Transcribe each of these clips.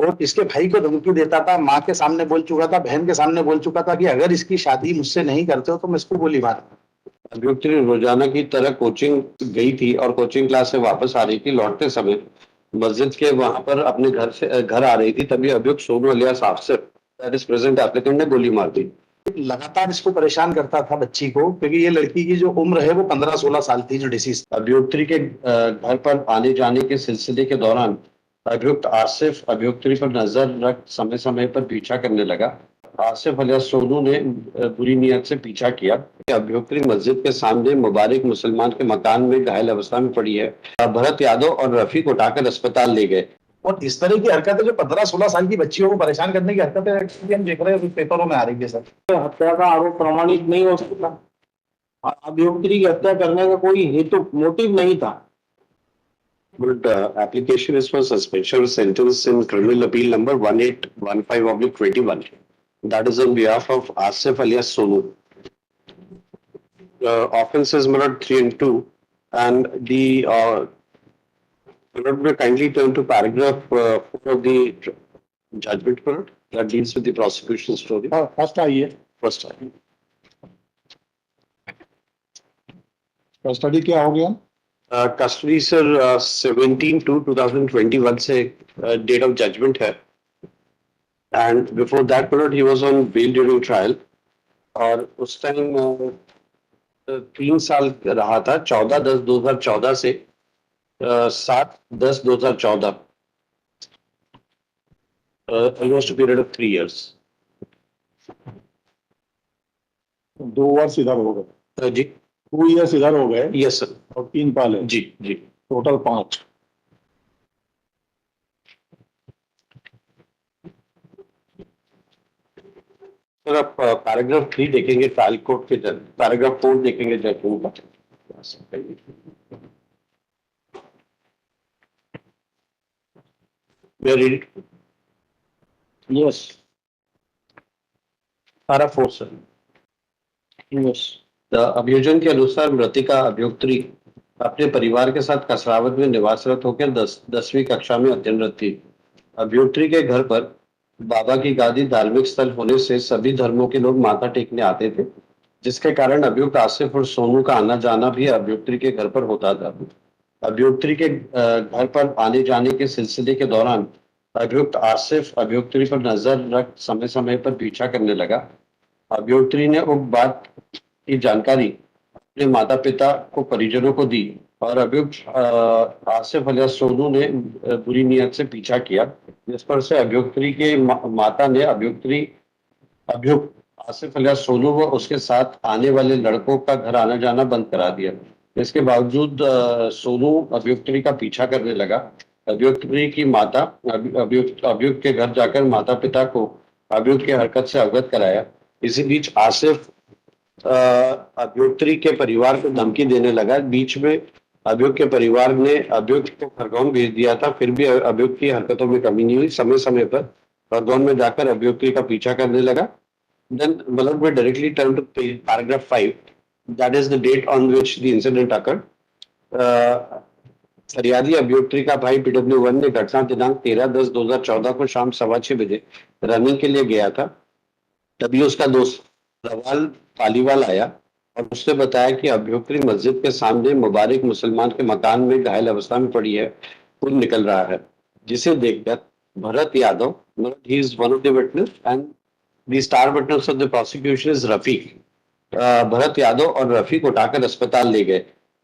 और इसके भाई को धमकी देता था, माँ के सामने बोल चुका था, बहन के सामने बोल चुका था कि अगर इसकी शादी मुझसे नहीं करते हो तो मैं इसको गोली मार। अभियुक्त रोजाना की तरह कोचिंग गई थी और कोचिंग क्लास से वापस आ रही थी। लौटते समय मस्जिद के वहां पर अपने घर आ रही थी, तभी अभियुक्त Sonu alias Afsar that is present applicant ने गोली मार दी। लगातार इसको परेशान करता था बच्ची को, क्योंकि ये लड़की की जो उम्र है वो 15-16 साल थी जो डिसीज। अभियुक्त्री के घर पर आने जाने के सिलसिले के दौरान अभियुक्त आसिफ अभियुक्त्री पर नजर रख समय समय पर पीछा करने लगा। आसिफ अलियास सोनू ने बुरी नीयत से पीछा किया। अभियुक्त्री मस्जिद के सामने मुबारक मुसलमान के मकान में घायल अवस्था में पड़ी है। भरत यादव और रफी को उठाकर अस्पताल ले गए। और इस तरह की हरकतें जो 15-16 साल की बच्चियों को परेशान करने की हरकतें हम देख रहे हैं पेपरों में आ रही है सर। हत्या का आरोप प्रमाणित नहीं हो सकता। अभियुक्त्री की हत्या करने का कोई हेतु मोटिव नहीं था। But application is for suspension of sentence in criminal appeal number 1815/21. That is on behalf of Asif alias Sonu. Offence is murder 3 and 2, and the will kindly turn to paragraph 4 of the judgment court that deals with the prosecution story. First आई है। First time. Custody क्या हो गया? Custody sir 17/2/2021 से date of judgment है, and before that period he was on bail during trial, और उस time 3 साल रहा था, 14/10/2014 से 7/10/2014, almost a period of 3 years. 2 वर्ष इधर हो गए जी, 2 years इधर हो गए। Yes sir. और 3 पाले जी जी, टोटल 5। सर आप पैराग्राफ 3 देखेंगे ट्रायल कोर्ट के, पैराग्राफ 4 देखेंगे जजमेंट का। Yes para 4 sir. यस। अभियोजन के अनुसार मृतिका अभियुक्त्री अपने परिवार के साथ कसरावत में निवासरत होकर 10वीं कक्षा में अध्ययनरत थी। अभियुक्त्री के घर पर बाबा की गादी धार्मिक स्थल होने से सभी धर्मों के लोग माथा टेकने आते थे, जिसके कारण अभियुक्त आसिफ और सोनू का आना जाना भी अभियुक्त्री के घर पर होता था। अभियुक्त्री के घर पर आने जाने के सिलसिले के दौरान अभियुक्त आसिफ अभियुक्त्री पर नजर रख समय समय पर पीछा करने लगा। अभियुक्त्री ने उक्त बात की जानकारी अपने माता पिता को परिजनों को दी और अभियुक्त आसिफ अलियास सोनू ने बुरी नीयत से पीछा किया, जिस पर से अभियुक्त्री के माता ने अभियुक्त आसिफ अलियास सोनू व उसके साथ आने वाले लड़कों का घर आना जाना बंद करा दिया। इसके बावजूद सोनू अभियुक्त्री का पीछा करने लगा। अभियुक्त्री की माता अभियुक्त के घर जाकर माता पिता को अभियुक्त की हरकत से अवगत कराया। इसी बीच आसिफ अभियुक्त्री के परिवार को धमकी देने लगा। बीच में अभियुक्त के परिवार ने अभियुक्त को खरगोन भेज दिया था, फिर भी अभियुक्त की हरकतों में कमी नहीं हुई। समय समय पर खरगोन में जाकर अभियुक्त्री का पीछा करने लगा। Then Malak will directly turn to paragraph 5. That is the date on which the incident occurred. फरियादी अभियुक्त्री का भाई PW1 ने घटना दिनांक 13/10/2014 को शाम 6:15 बजे रनिंग के लिए गया था। तभी उसका दोस्त रवाल पालीवाल आया और उसने बताया कि अभियुक्त्री मस्जिद के सामने मुबारक मुसलमान के मकान में घायल अवस्था में पड़ी है, खून निकल रहा है, जिसे देखकर Bharat Yadav, he is one of the witness and the star witness of the prosecution is Rafi, Bharat Yadav और रफी को उठाकर अस्पताल ले गए।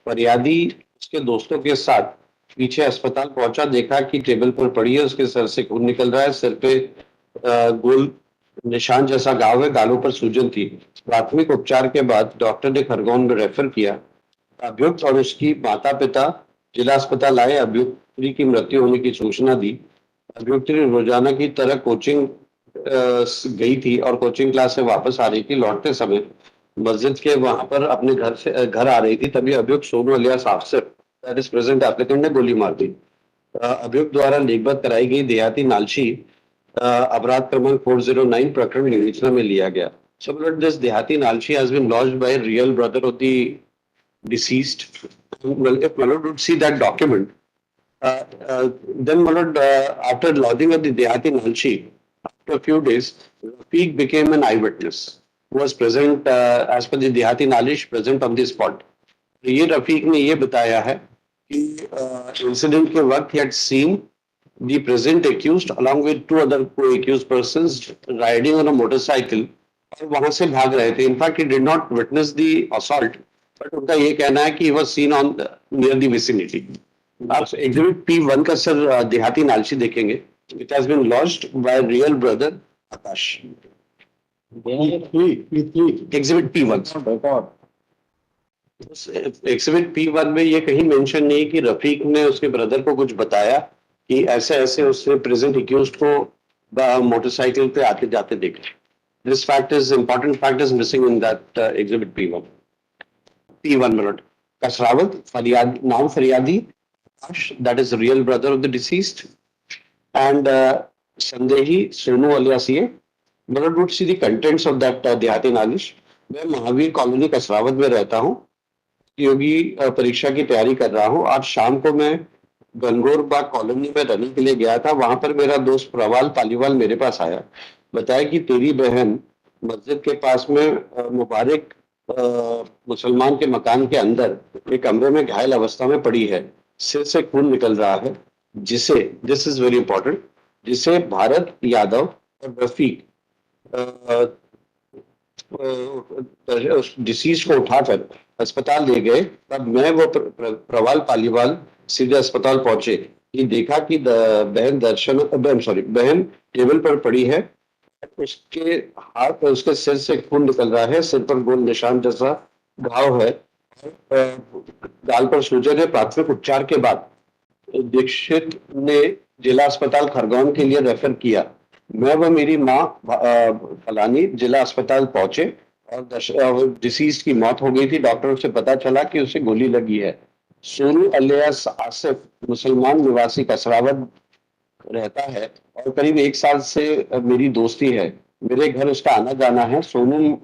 फरियादी उसके दोस्तों के साथ पीछे अस्पताल पहुंचा, देखा कि टेबल पर पड़ी है, उसके सर से खून निकल रहा है, सिर पे गोल निशान जैसा घाव है, गालों पर सूजन थी। प्राथमिक उपचार के बाद डॉक्टर ने खरगोन में रेफर किया। अभियुक्त और उसकी माता पिता जिला अस्पताल आए। अभियुक्त्री की मृत्यु होने की सूचना दी। अभियुक्त्री रोजाना की तरह कोचिंग गई थी और कोचिंग क्लास से वापस आ रही थी। लौटते समय मस्जिद के वहां पर अपने घर आ रही थी, तभी अभियुक्त Sonu alias Afsar that is present applicant ने गोली मार दी। अभियुक्त द्वारा लेखबद्ध कराई गई देहाती नालशी अपराध क्रमांक 409 प्रकरण विवेचना में लिया गया। So this देहाती नालशी has been lodged by a real brother of the deceased. Well, if Malad would see that document, Then Malad, after lodging at the Dehati Nalchi, after a few days, Rafiq became an eyewitness who was present as per the Dehati Nalish present on the spot. ये रफीक ने ये बताया है कि incident के वक्त he had seen the present accused along with two other co-accused persons riding on a motorcycle और वहां से भाग रहे थे. In fact, he did not witness the assault, but उनका ये कहना है कि he was seen on near the vicinity. आप एग्जिबिट P1 का सर देहाती नालची देखेंगे. It has been lodged by real brother Akash. Exhibit P1. Exhibit P1 में ये कहीं मेंशन नहीं कि रफीक ने उसके ब्रदर को कुछ बताया कि ऐसे ऐसे उसने प्रेजेंट एक्यूज्ड को मोटरसाइकिल पे आते जाते देखा. This fact is important fact is missing in that exhibit P1. P1 minute. Kasrawat, Faryadi, now Faryadi, that is the real brother of the deceased, and Sandehi Sonu alias ये. Minute would see the contents of that Dehati Nalish. मैं Mahavir colony Kasrawad में रहता हूँ. योगी परीक्षा की तैयारी कर रहा हूँ. आज शाम को मैं गंगोर बाग कॉलोनी में रहने के लिए गया था. वहां पर मेरा दोस्त प्रवाल पालीवाल मेरे पास आया, बताया कि तेरी बहन मस्जिद के पास में मुबारक मुसलमान के मकान के अंदर एक कमरे में घायल अवस्था में पड़ी है, सिर से खून निकल रहा है, जिसे दिस इज वेरी इंपॉर्टेंट, जिसे भारत यादव और रफीक डिसीज को उठाकर अस्पताल ले गए. तब मैं वो प्रवाल पालीवाल सीधे अस्पताल पहुंचे कि देखा कि बहन टेबल पर पड़ी है, उसके हाथ पर उसके सिर से खून निकल रहा है, सिर पर गोल निशान जैसा घाव है, गाल पर सूजन है. प्राथमिक उपचार के बाद दीक्षित ने जिला अस्पताल खरगोन के लिए रेफर किया. मैं व मेरी माँ फलानी जिला अस्पताल पहुंचे और डिसीज की मौत हो गई थी. डॉक्टरों से पता चला कि उसे गोली लगी है. सोनू अलियास आसिफ मुसलमान निवासी कसरावत रहता है और करीब 1 साल से मेरी दोस्ती है. मेरे घर उसका आना जाना है. सोनू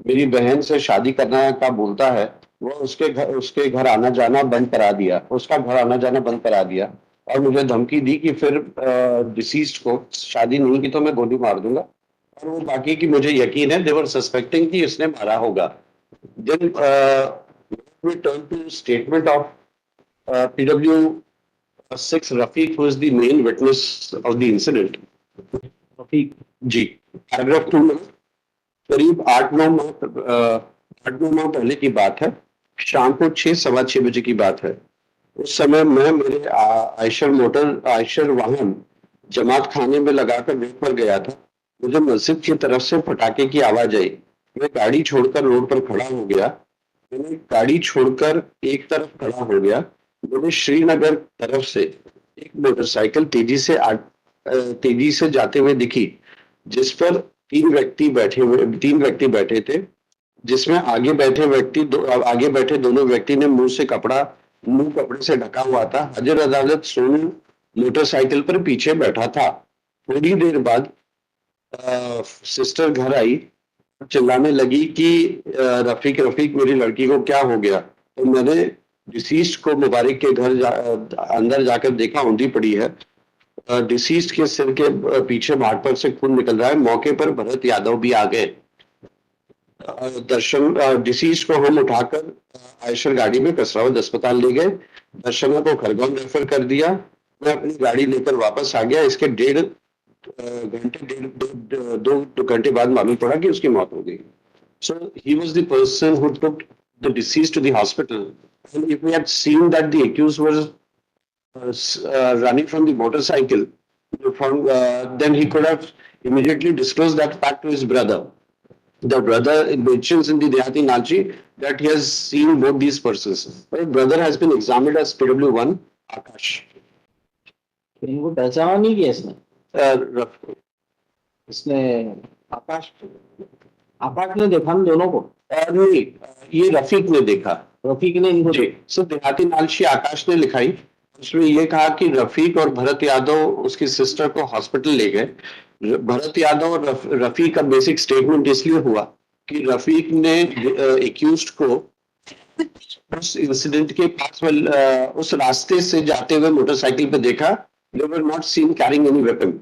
मेरी बहन से शादी करना का बोलता है. वो उसके घर आना जाना बंद करा दिया, उसका घर आना जाना बंद करा दिया और मुझे धमकी दी कि फिर डिसीज्ड को शादी नहीं की तो मैं गोली मार दूंगा. और वो बाकी की मुझे यकीन है, दे वर सस्पेक्टिंग कि उसने मारा होगा. Then we turn to statement of PW6 Rafiq, who is the main witness of the incident. Rafiq ji, paragraph 2 में करीब 8-9 माह पहले की बात है. शाम को 6-6:15 बजे की बात है. उस समय मैं मेरे आयशर वाहन जमात खाने में लगाकर रोड पर गया था. मुझे मस्जिद की तरफ से पटाखे की आवाज आई. मैं गाड़ी छोड़कर रोड पर खड़ा हो गया. मैंने गाड़ी छोड़कर एक तरफ खड़ा हो गया. मुझे श्रीनगर तरफ से एक मोटरसाइकिल तेजी से जाते हुए दिखी, जिस पर 3 व्यक्ति बैठे थे, जिसमें आगे बैठे दोनों व्यक्ति ने मुंह कपड़े से ढका हुआ था. हजर अदालत सोनू मोटरसाइकिल पर पीछे बैठा था. थोड़ी देर बाद सिस्टर घर आई, चिल्लाने लगी कि रफीक मेरी लड़की को क्या हो गया. तो मैंने डिसीज्ड को मुबारक के घर अंदर जाकर देखा, औंधी पड़ी है. डिसीज्ड के सिर के पीछे भाट पर से खून निकल रहा है. मौके पर भरत यादव भी आ गए. डिसीज्ड को हम उठाकर आयशर गाड़ी में कसरावत अस्पताल ले गए. दर्शना को खरगोन रेफर कर दिया. मैं अपनी गाड़ी लेकर वापस आ गया. इसके 2 घंटे बाद मालूम पड़ा कि उसकी मौत हो गई. So he was the person who took the deceased to the hospital. And if we had seen that the accused was running from the motorcycle, then he could have immediately disclosed that fact to his brother. The brother mentions in the Dehati Nalchi that he has seen both these persons. But his brother has been examined as PW1 Akash. इनको पहचाना नहीं किया इसने आकाश ने देखा ना दोनों को. नहीं, ये रफीक ने देखा. रफीक ने इनको जी. सो देहाती नालची आकाश ने लिखाई. उसमें ये कहा कि रफीक और भरत यादव उसकी सिस्टर को हॉस्पिटल ले गए. भरत यादव और रफीक का बेसिक स्टेटमेंट इसलिए हुआ कि रफीक ने एक्यूज्ड को उस इंसिडेंट के पास उस रास्ते से जाते हुए मोटरसाइकिल पे देखा, they were not seen carrying any weapon.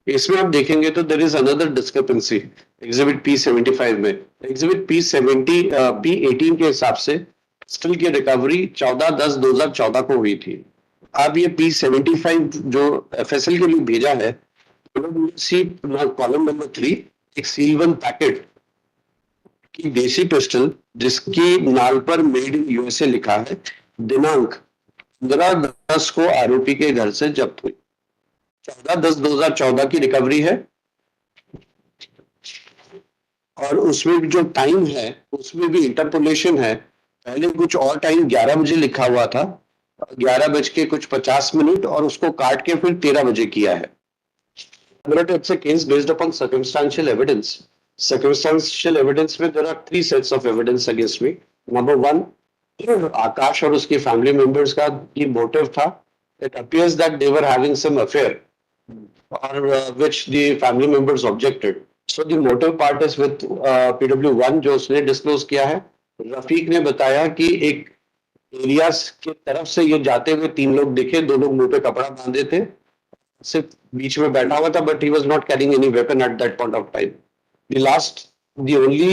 इसमें आप देखेंगे तो there is another discrepancy exhibit P75 में। एग्जिबिट P18 के हिसाब से पिस्टल की रिकवरी 14/10/2014 को हुई थी। अब ये P75 जो FSL के लिए भेजा है, सी कॉलम नंबर 3 एक सील वन पैकेट की देसी पिस्टल जिसकी नाल पर मेड इन USA लिखा है, दिनांक 15/10 को आरोपी के घर से जब्त हुई। 14/10/2014 की रिकवरी है और उसमें भी जो टाइम है उसमें भी इंटरपोलेशन है। पहले कुछ और टाइम 11 बजे लिखा हुआ था, 11:50 और उसको काट के फिर 13 बजे किया है। But it's a case based upon circumstantial evidence. Circumstantial evidence में there are 3 sets of evidence against me. Number 1, आकाश और उसकी फैमिली मेंबर्स का ये मोटिव था, it appears that they were having some affair or which the family members objected. So the motive part is with PW1 जो उसने disclose किया है। रफीक ने बताया कि एक एरिया के तरफ से ये जाते हुए 3 लोग दिखे, 2 लोग मुंह पे कपड़ा बांधे थे, सिर्फ बीच में बैठा हुआ था, but he was not carrying any weapon at that point of time. The only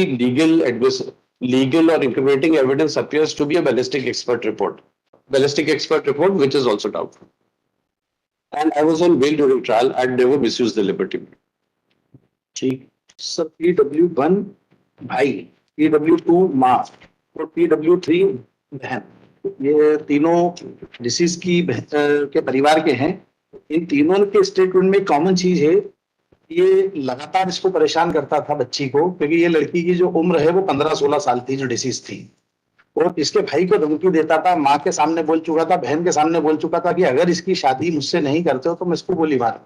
legal or incriminating evidence appears to be a ballistic expert report which is also doubtful. And I was on bail during trial and never misused the liberty. ठीक sir. PW1 भाई, PW2 माँ और PW3 बहन, ये तीनों disease के परिवार के हैं। इन तीनों के स्टेटमेंट में कॉमन चीज है, ये लगातार इसको परेशान करता था बच्ची को, क्योंकि ये लड़की की जो उम्र है वो 15-16 साल थी जो डिसीज थी, और इसके भाई को धमकी देता था। माँ के सामने बोल चुका था, बहन के सामने बोल चुका था कि अगर इसकी शादी मुझसे नहीं करते हो तो मैं इसको गोली मार।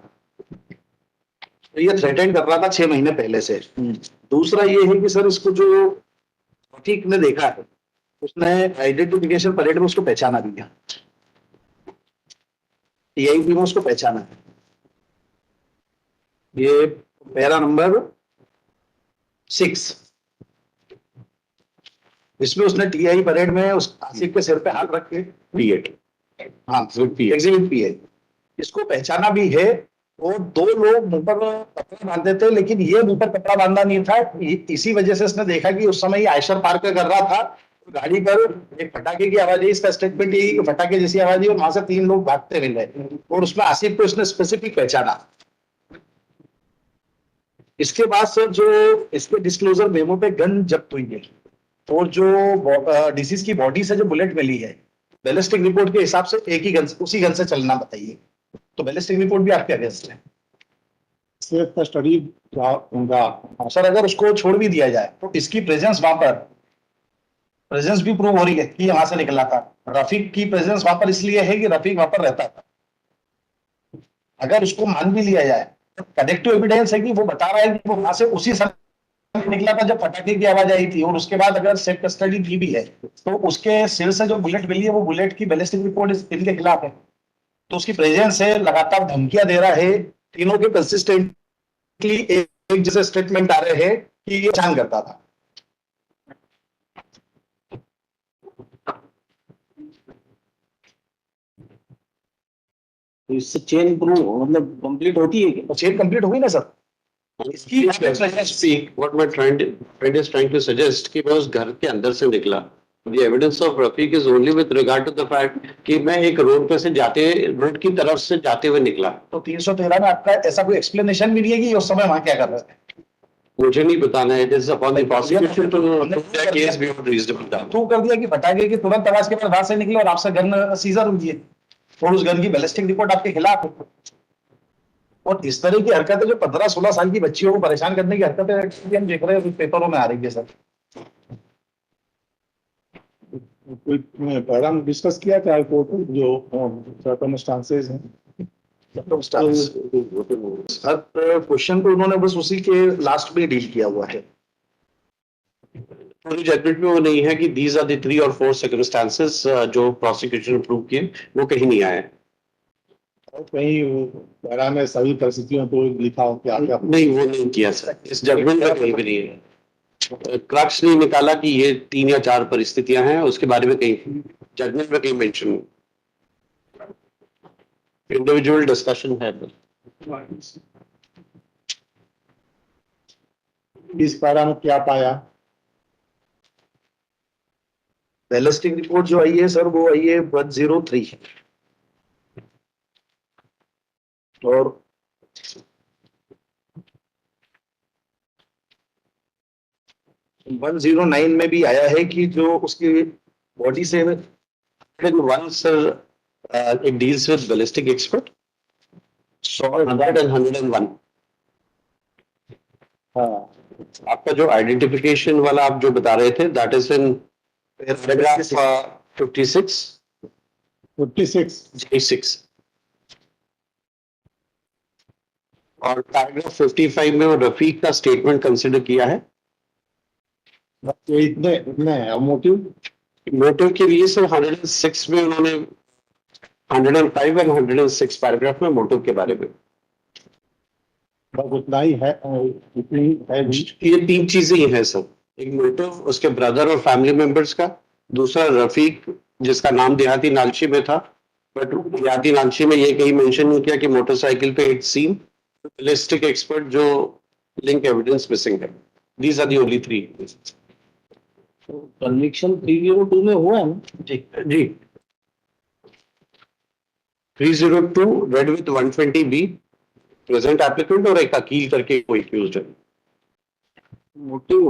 तो ये थ्रेटन कर रहा था 6 महीने पहले से। दूसरा ये है कि सर इसको जो ठीक ने देखा है, उसने आइडेंटिफिकेशन परेड में उसको पहचाना भी है, यही भी उसको पहचाना है। ये पैरा नंबर 6, इसमें उसने TI परेड में उस आसिफ के सिर पे हाथ रख के P8 हाँ एग्जिबिट P8 इसको पहचाना भी है। और 2 लोग मुंह पर कपड़ा बांधे थे, लेकिन ये मुंह पर कपड़ा बांधा नहीं था। इसी वजह से उसने देखा कि उस समय ये आयशर पार्क कर रहा था, गाड़ी पर एक फटाके की आवाज आई। इसका स्टेटमेंट यही कि फटाके जैसी आवाज आई और वहां से 3 लोग भागते मिले, और उसमें आसिफ को उसने स्पेसिफिक पहचाना। इसके बाद सर जो इसके डिस्क्लोजर मेमो पे गन जब्त हुई है, और जो डिसीज की बॉडी से जो बुलेट मिली है, बैलिस्टिक रिपोर्ट के हिसाब से एक ही गन, उसी गन से चलना। बताइए, तो बैलिस्टिक रिपोर्ट भी आपके अगेंस्ट है। सेफ कस्टडी होगा सर अगर उसको छोड़ भी दिया जाए तो इसकी प्रेजेंस वहां पर प्रेजेंस भी प्रूव हो रही है कि वहां से निकला था। रफीक की प्रेजेंस वहां पर इसलिए है कि रफीक वहां पर रहता था। अगर उसको मान भी लिया जाए तो कनेक्टिव एविडेंस है कि वो बता रहा है कि वो वहां से उसी समय निकला था जब फटाके की आवाज आई थी, और उसके बाद अगर सेफ कस्टडी की भी है तो उसके सिर से जो बुलेट मिली है वो बुलेट की बैलिस्टिक रिपोर्ट इनके खिलाफ है। तो उसकी प्रेजेंस है, लगातार धमकियां दे रहा है। तीनों के कंसिस्टेंटली एक जैसे स्टेटमेंट आ रहे हैं कि ये पहचान करता था। तो इससे चेन प्रूव मतलब कंप्लीट होती है क्या? चेन कंप्लीट हो गई ना सर। इसकी what my friend is trying to suggest कि मैं उस घर के अंदर से निकला। The evidence of Rafiq is only with regard to the fact कि मैं एक रोड पे से रोड की तरफ से जाते हुए निकला। तो 313 में आपका ऐसा कोई एक्सप्लेनेशन भी नहीं है कि उस समय वहां क्या कर रहे थे? मुझे नहीं बताना, it is upon the prosecution to case beyond reasonable doubt. Prove कर दिया कि फटाके की तुरंत आवाज के बाद वहां से निकले और आपसे गन सीजर हुई है, और उस गन की बैलिस्टिक रिपोर्ट आपके खिलाफ है। और इस तरह की हरकतें जो 15-16 साल की बच्चियों को परेशान करने की हरकतें हम देख रहे हैं पेपरों में आ रही है सर। कोई पैराम डिस्कस किया था कोर्ट में जो सर्कमस्टांसेस हैं? हर क्वेश्चन को उन्होंने बस उसी के लास्ट में डील किया हुआ है। पूरी जजमेंट में वो नहीं है कि दीज आर द 3 और 4 सर्कमस्टांसेस जो प्रोसिक्यूशन ने प्रूव किए, वो कहीं नहीं आए। कहीं पैरा में सभी परिस्थितियों को लिखा हो क्या क्या? नहीं, वो नहीं किया सर, इस जजमेंट में कहीं भी नहीं है। क्रक्स नहीं निकाला कि ये 3 या 4 परिस्थितियां हैं, उसके बारे में कहीं जजमेंट में कहीं मेंशन इंडिविजुअल डिस्कशन है। इस पारा में क्या पाया? बैलिस्टिक रिपोर्ट जो आई है सर वो आई है 103 और 109 में भी आया है कि जो उसकी बॉडी से 101 sir, it deals with ballistic expert. 100 and 101. हाँ, आपका जो आइडेंटिफिकेशन वाला आप जो बता रहे थे, दैट इज इन पैराग्राफ 56 56 और पैराग्राफ 55 में वो रफीक का स्टेटमेंट कंसिडर किया है। ये इतने इतने है मोटिव। मोटिव के लिए सर 106 में उन्होंने 105 एंड 106 पैराग्राफ में मोटिव के बारे में बस उतना ही है, इतनी है भी। ये 3 चीजें ही हैं सर, एक मोटिव, उसके ब्रदर और फैमिली मेंबर्स का, दूसरा रफीक जिसका नाम देहाती नालची में था, बट देहाती नालची में ये कहीं मेंशन नहीं किया कि मोटरसाइकिल पे इट सीम, बैलिस्टिक एक्सपर्ट जो लिंक एविडेंस मिसिंग है। These are the only 3। Conviction 302 में हुआ है ना? जी 302 read with 120B present applicant और एक अकील करके कोई एक्यूज्ड है।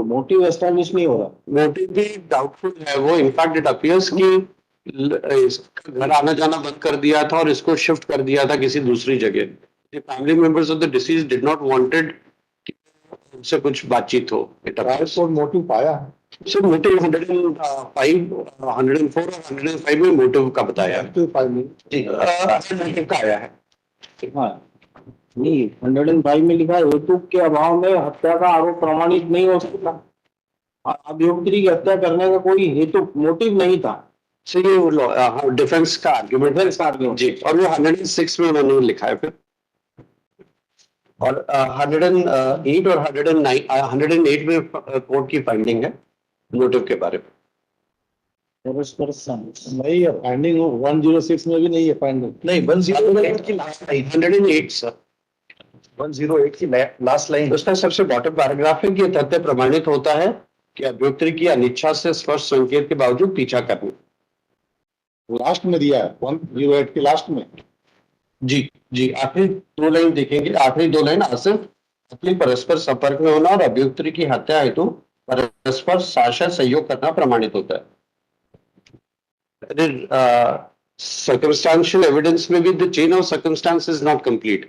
मोटिव एस्टैब्लिश नहीं हो रहा। मोटिव भी डाउटफुल है वो। इनफैक्ट इट अपीयर्स कि इसका घर आना जाना बंद कर दिया था और इसको शिफ्ट कर दिया था किसी दूसरी जगह। The family members of the disease did not wanted कि उनसे कुछ बातचीत हो। इट अपीयर्स मोटिव पाया है। सो मोटिव 105 104 और 105 में मोटिव का बताया है। मोटिव पाया नहीं। मोटिव का आया है। हाँ, नहीं 105 में लिखा है हेतु के अभाव में हत्या का आरोप प्रमाणित नहीं हो सकता। अभियुक्त्री की हत्या करने का कोई हेतु मोटिव नहीं था। सो ये डिफेंस का आर्ग्यूमेंट जी, और वो 106 में उन्होंने लिखा है फिर, और 108 और 108 में कोर्ट की फाइंडिंग है मोटिव के बारे में। नहीं है फाइंडिंग, 106 में भी नहीं है फाइंडिंग। नहीं 108 की लास्ट लाइन 108 सर, 108 की लास्ट लाइन उसका सबसे बॉटम पैराग्राफ है कि यह तथ्य प्रमाणित होता है कि अभियुक्त्री की अनिच्छा से स्पष्ट संकेत के बावजूद पीछा करना। लास्ट में दिया है 108 के लास्ट में। जी आखिरी 2 लाइन देखेंगे, आखिरी 2 लाइन, आसिफ अपनी परस्पर संपर्क में होना और अभियुक्त्री की हत्या हेतु परस्पर साझा सहयोग करना प्रमाणित होता है। सर्कमस्टांशियल एविडेंस में भी the chain of circumstance is not complete.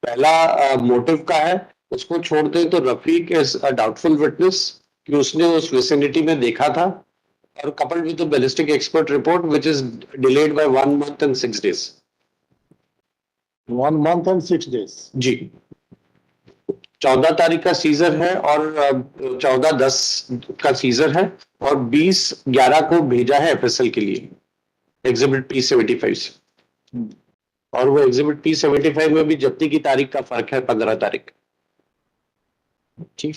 पहला मोटिव का है, उसको छोड़ दें तो Rafiq is a doubtful witness कि उसने उस विसिनिटी में देखा था, और coupled with the ballistic expert report which is delayed by 1 month and 6 days। 1 month and 6 days। जी 14 तारीख का सीजर है और 14/10 का सीजर है, और 20/11 को भेजा है एफएसएल के लिए एग्जिबिट P75 से, और वो एग्जिबिट P75 में भी जब्ती की तारीख का फर्क है 15 तारीख। ठीक।